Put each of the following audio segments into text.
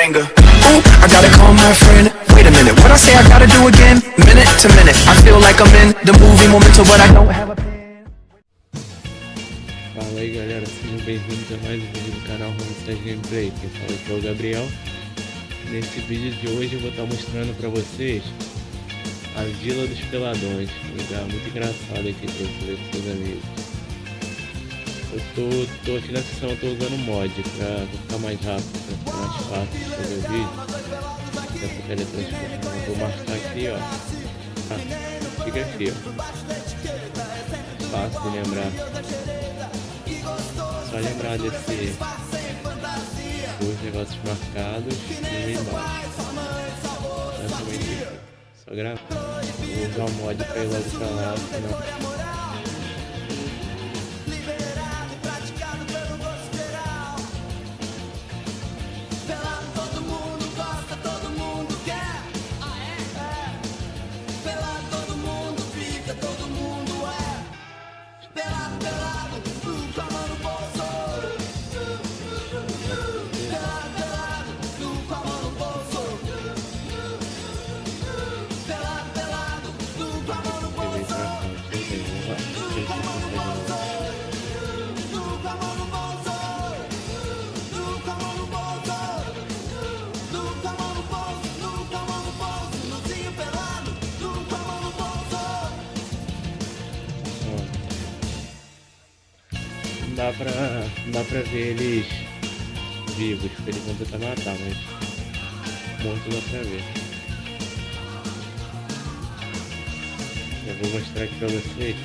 banger. Ooh, I gotta call my friend. Wait a minute, what I say I gotta do again? Minute to minute, I feel like I'm in the movie Memento, but I don't have a pen. Fala aí galera, sejam bem-vindos a mais um vídeo do canal Homestead Gameplay. Quem fala aqui é o Gabriel. Nesse vídeo de hoje eu vou estar mostrando pra vocês a Vila dos Peladões, um lugar muito engraçado aqui pra você ver com seus amigos. Eu tô aqui na sessão, eu tô usando mod pra ficar mais rápido, pra ficar mais fácil de fazer o vídeo. Dessa teletransportação, vou marcar aqui, ó. Fica aqui, ó. Fácil de lembrar. Só lembrar dos negócios marcados e embaixo. Basicamente aqui. Só gravar. Vou usar o mod pra ir logo pra lá, senão... Não dá pra ver eles vivos, porque eles vão tentar matar, mas morto dá pra ver. Eu vou mostrar aqui pra vocês,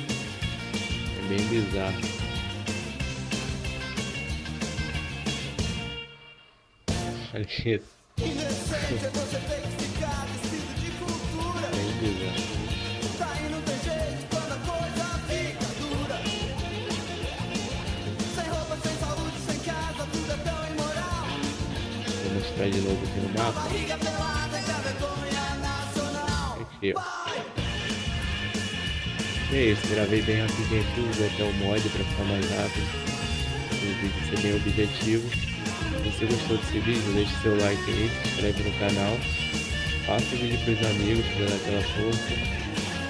é bem bizarro. Olha isso. Bem bizarro. Vou mostrar de novo aqui no mapa. Aqui, ó. E é isso, gravei bem rapidinho aqui, usei até o mod pra ficar mais rápido. O vídeo ser bem objetivo. Se você gostou desse vídeo, deixe seu like aí, se inscreve no canal. Faça o vídeo pros amigos pra dar aquela força.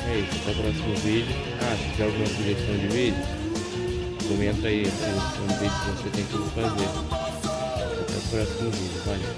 É isso, até o próximo vídeo. Se tiver alguma sugestão de vídeo, comenta aí, se é um vídeo que você tem que fazer. Até o próximo vídeo, valeu.